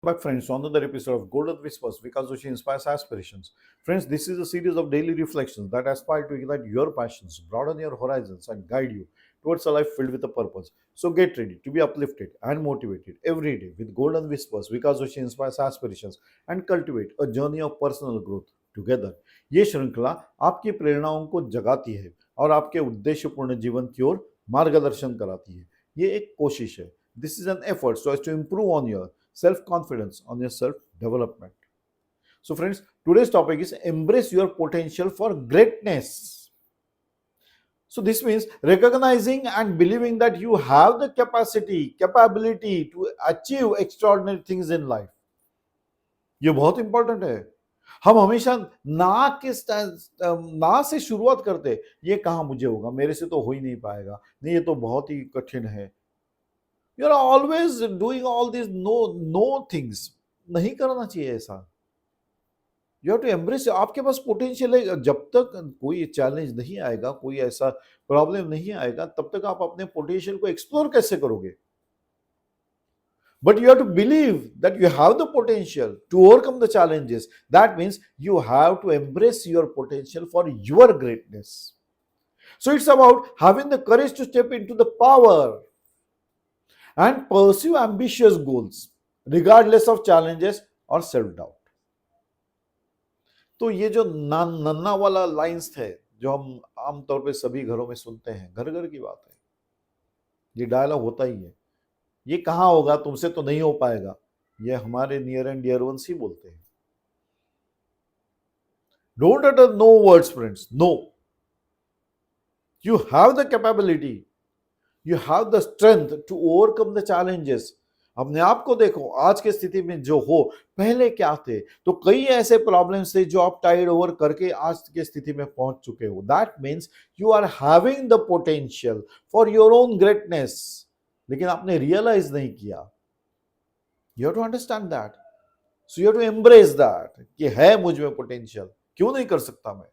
Back, friends, to another episode of Golden Whispers because Joshi inspires aspirations. Friends, this is a series of daily reflections that aspire to ignite your passions, broaden your horizons, and guide you towards a life filled with a purpose. So get ready to be uplifted and motivated every day with Golden Whispers because Joshi inspires aspirations and cultivate a journey of personal growth together. ये श्रृंखला आपकी प्रेरणाओं को जगाती है और आपके उद्देश्यपूर्ण जीवन की ओर मार्गदर्शन कराती है. ये एक कोशिश है. This is an effort so as to improve on your self-confidence, on your self-development. So friends, today's topic is embrace your potential for greatness. So this means recognizing and believing that you have the capability to achieve extraordinary things in life. ये बहुत important है. हम हमेशा ना से शुरुआत करते, ये कहाँ मुझे होगा, मेरे से तो हो ही नहीं पाएगा, नहीं ये तो बहुत ही कठिन है. You are always doing all these no things. नहीं करना चाहिए ऐसा. You have to embrace. आपके पास पोटेंशियल है. जब तक कोई चैलेंज नहीं आएगा, कोई ऐसा प्रॉब्लम नहीं आएगा, तब तक आप अपने पोटेंशियल को एक्सप्लोर कैसे करोगे? But you have to believe that you have the potential to overcome the challenges. That means you have to embrace your potential for your greatness. So it's about having the courage to step into the power and pursue ambitious goals regardless of challenges or self-doubt. तो ये जो नन्ना वाला lines थे जो हम आमतौर पे सभी घरों में सुनते हैं, घर घर की बात है, ये डायलॉग होता ही है. ये कहाँ होगा, तुमसे तो नहीं हो पाएगा, ये हमारे नियर एंड डियर वंस ही बोलते हैं. Don't utter no words, friends. No. You have the capability. You have the strength to overcome the challenges. अपने आप को देखो, आज के स्थिति में जो हो, पहले क्या थे, तो कई ऐसे प्रॉब्लम्स थे जो आप टाइड ओवर करके आज की स्थिति में पहुंच चुके हो. That means you are having the potential for your own greatness, लेकिन आपने रियलाइज नहीं किया. You have to understand that. So you have to embrace that कि है मुझ में पोटेंशियल. क्यों नहीं कर सकता मैं?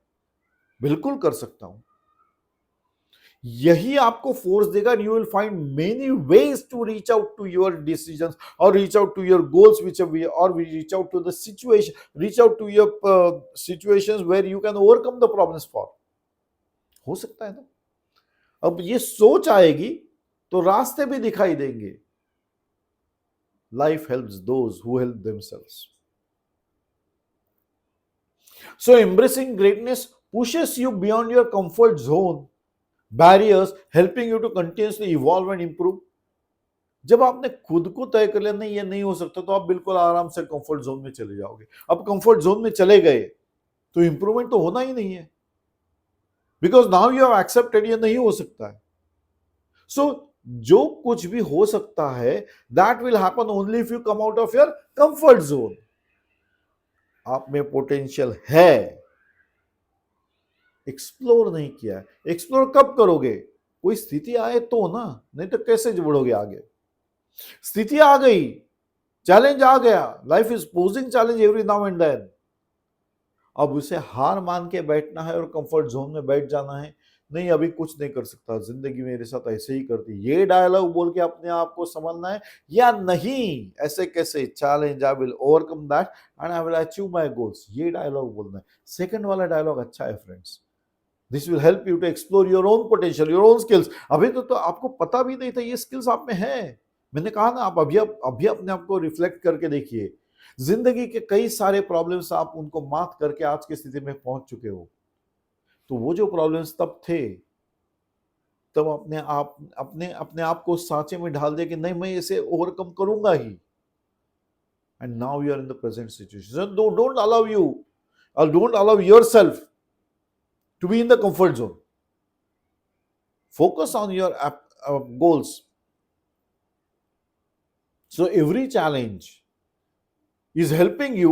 बिल्कुल कर सकता हूं. यही आपको फोर्स देगा. You will find many ways to reach out to your decisions और reach out to your goals और reach out to the situation, reach out to your situations where you can overcome the problems for. हो सकता है ना. अब ये सोच आएगी तो रास्ते भी दिखाई देंगे. Life helps those who help themselves. So embracing greatness pushes you beyond your comfort zone, barriers helping you to continuously evolve and improve. जब आपने खुद को तय कर लिया नहीं ये नहीं हो सकता, तो आप बिल्कुल आराम से कंफर्ट जोन में चले जाओगे. अब कंफर्ट जोन में चले गए तो इंप्रूवमेंट तो होना ही नहीं है, because now you have accepted ये नहीं हो सकता है. सो जो कुछ भी हो सकता है, that will happen only if you come out of your comfort zone. आप में पोटेंशियल है, एक्सप्लोर नहीं किया. एक्सप्लोर कब करोगे? कोई स्थिति आए तो ना, नहीं तो कैसे बढ़ोगे आगे? स्थिति आ गई, चैलेंज आ गया, life is posing challenge every now and then. अब उसे हार मान के बैठना है और कंफर्ट जोन में बैठ जाना है. नहीं अभी कुछ नहीं कर सकता, जिंदगी मेरे साथ ऐसे ही करती, ये डायलॉग बोल के अपने आप को संभालना है. या नहीं, ऐसे कैसे, challenge I will overcome that and I will achieve my goals, ये डायलॉग बोलना है. सेकंड वाला डायलॉग अच्छा है friends. This will help you to explore your own potential, your own skills. अभी तो आपको पता भी नहीं था ये स्किल्स आप में है. मैंने कहा ना, आप अभी अपने आप को रिफ्लेक्ट करके देखिए. जिंदगी के कई सारे प्रॉब्लम्स आप उनको मात करके आज की स्थिति में पहुंच चुके हो. तो वो जो प्रॉब्लम्स तब थे, तब अपने आप को सांचे में ढाल दिया कि नहीं मैं इसे ओवरकम करूंगा ही. And now you are in the present situation. Don't allow yourself to be in the comfort zone. Focus on your goals. So every challenge is helping you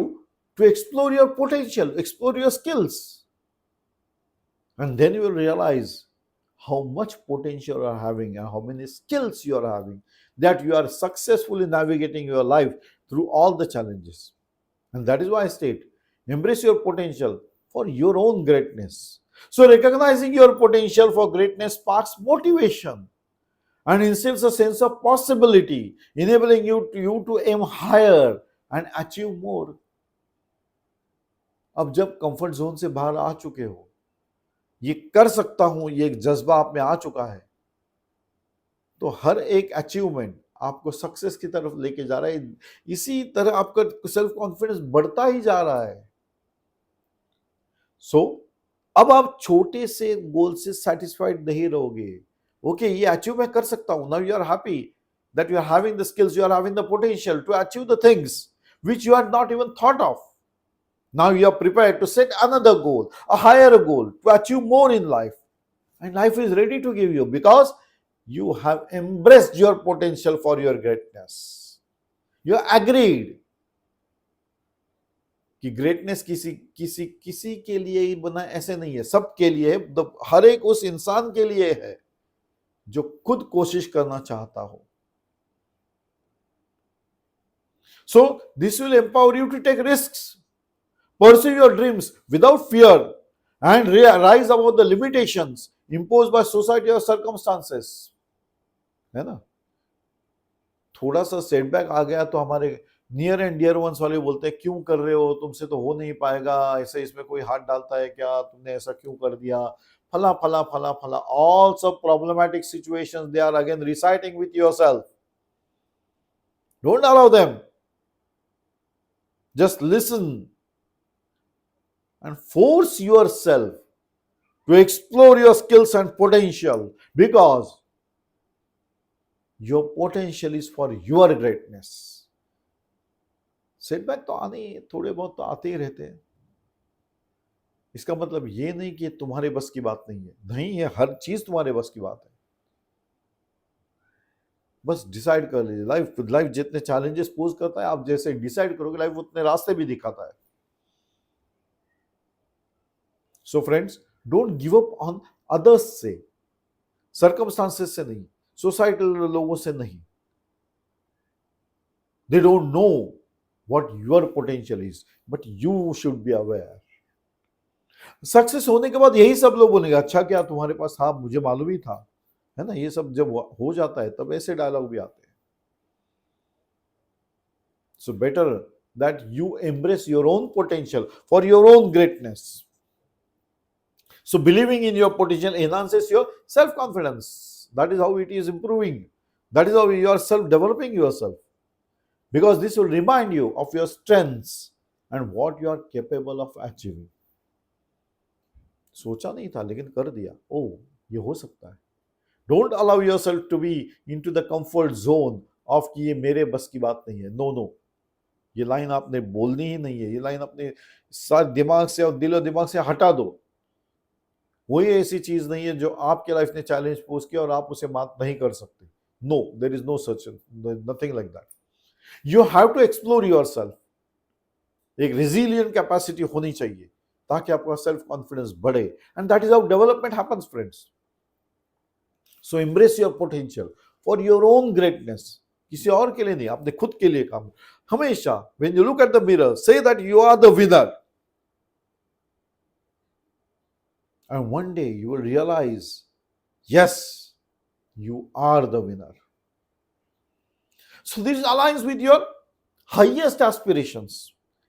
to explore your potential, explore your skills. And then you will realize how much potential you are having and how many skills you are having, that you are successfully navigating your life through all the challenges. And that is why I state, embrace your potential for your own greatness. So recognizing your potential for greatness sparks motivation and instills a sense of possibility, enabling you to aim higher and achieve more. अब जब comfort zone से बाहर आ चुके हो, ये कर सकता हूं, ये एक जज्बा आप में आ चुका है, तो हर एक अचीवमेंट आपको सक्सेस की तरफ लेके जा रहा है। इसी तरह आपका सेल्फ कॉन्फिडेंस बढ़ता ही जा रहा है। सो अब आप छोटे से गोल से सेटिस्फाइड नहीं रहोगे। ओके, ये अचीव मैं कर सकता हूं, now you are happy that you are having the skills, you are having the potential to achieve the things which you had not even thought of. Now you are prepared to set another goal, a higher goal, to achieve more in life. And life is ready to give you because you have embraced your potential for your greatness. You are agreed कि greatness किसी किसी किसी के लिए ही बना, ऐसे नहीं है, सबके लिए है। हर एक उस इंसान के लिए है जो खुद कोशिश करना चाहता हो। So this will empower you to take risks, pursue your dreams without fear, and rise above the limitations imposed by society or circumstances. है ना? थोड़ा सा सेटबैक आ गया तो हमारे नियर एंड डियर वंस वाले बोलते हैं, क्यों कर रहे हो, तुमसे तो हो नहीं पाएगा, ऐसे इसमें कोई हाथ डालता है क्या, तुमने ऐसा क्यों कर दिया, फला फला फला फला। ऑल सब problematic situations they are again reciting with yourself. Don't allow them. Just listen and force yourself to explore your skills and potential because your potential is for your greatness. Setback तो आने थोड़े बहुत तो आते ही रहते हैं। इसका मतलब ये नहीं कि तुम्हारे बस की बात नहीं है, नहीं है, हर चीज तुम्हारे बस की बात है। बस डिसाइड कर लीजिए। लाइफ जितने चैलेंजेस पोज करता है, आप जैसे डिसाइड करोगे लाइफ उतने रास्ते भी दिखाता है। So friends, don't give up on others से, सर्कमस्टांसेस से नहीं, सोसाइटल लोगों से नहीं। They don't know what your potential is, but you should be aware. Success होने के बाद यही सब लोग बोलेंगे, अच्छा क्या तुम्हारे पास, हाँ मुझे मालूम ही था, है ना। ये सब जब हो जाता है तब ऐसे डायलॉग भी आते हैं। So better that you embrace your own potential for your own greatness. So believing in your potential enhances your self-confidence. That is how it is improving. That is how you are self-developing yourself. Because this will remind you of your strengths and what you are capable of achieving. सोचा नहीं था लेकिन कर दिया, ओह ये हो सकता है। Don't allow yourself to be into the comfort zone of कि ये मेरे बस की बात नहीं है। नो नो, ये लाइन आपने बोलनी ही नहीं है। ये लाइन अपने साथ दिमाग से और दिलो दिमाग से हटा दो। कोई ऐसी चीज नहीं है जो आपके लाइफ ने चैलेंज पोज किया और आप उसे मात नहीं कर सकते। No, there is no such, nothing like that. You have to explore yourself. एक रेजिलिएंट कैपेसिटी होनी चाहिए ताकि आपका सेल्फ कॉन्फिडेंस बढ़े, and that is how development happens friends. So embrace your potential for your own greatness. किसी और के लिए नहीं, आपने खुद के लिए काम। हमेशा when you look at the mirror, say that you are the winner. And one day you will realize, yes, you are the winner. So this aligns with your highest aspirations.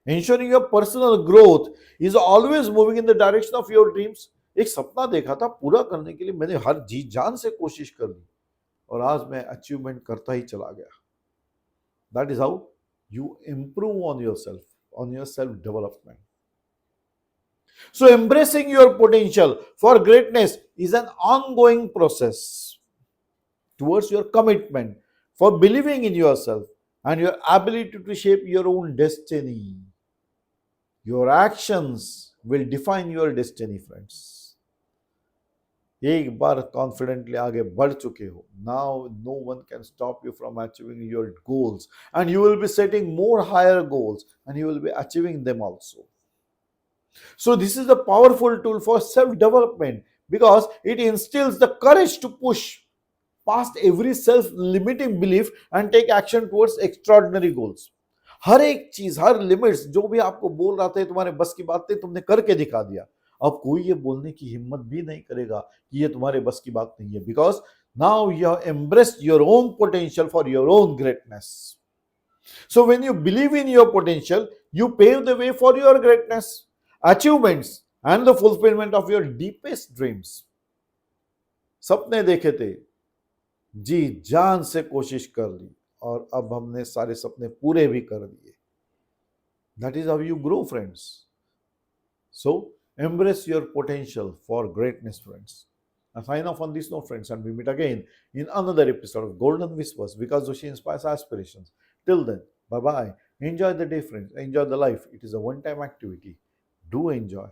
Ensuring your personal growth is always moving in the direction of your dreams. एक सपना देखा था, पूरा करने के लिए मैंने हर जी जान से कोशिश कर ली और आज मैं अचीवमेंट करता ही चला गया। That is how you improve on yourself, on your self development. So embracing your potential for greatness is an ongoing process towards your commitment for believing in yourself and your ability to shape your own destiny. Your actions will define your destiny, friends. एक बार confidently आगे बढ़ चुके हो, now no one can stop you from achieving your goals, and you will be setting more higher goals and you will be achieving them also. So this is a powerful tool for self-development because it instills the courage to push past every self-limiting belief and take action towards extraordinary goals. हर एक चीज, हर limits जो भी आपको बोल रहा था तुम्हारे बस की बात थी, तुमने करके दिखा दिया। अब कोई ये बोलने की हिम्मत भी नहीं करेगा कि ये तुम्हारे बस की बात नहीं है, because now you have embraced your own potential for your own greatness. So when you believe in your potential, you pave the way for your greatness, achievements, and the fulfillment of your deepest dreams. सपने देखे थे, जी जान से कोशिश कर ली, और अब हमने सारे सपने पूरे भी कर दिए. That is how you grow, friends. So embrace your potential for greatness, friends. I sign off on this note, friends, and we meet again in another episode of Golden Whispers, because Joshi inspires aspirations. Till then, bye bye. Enjoy the day, friends. Enjoy the life. It is a one time activity. Do enjoy.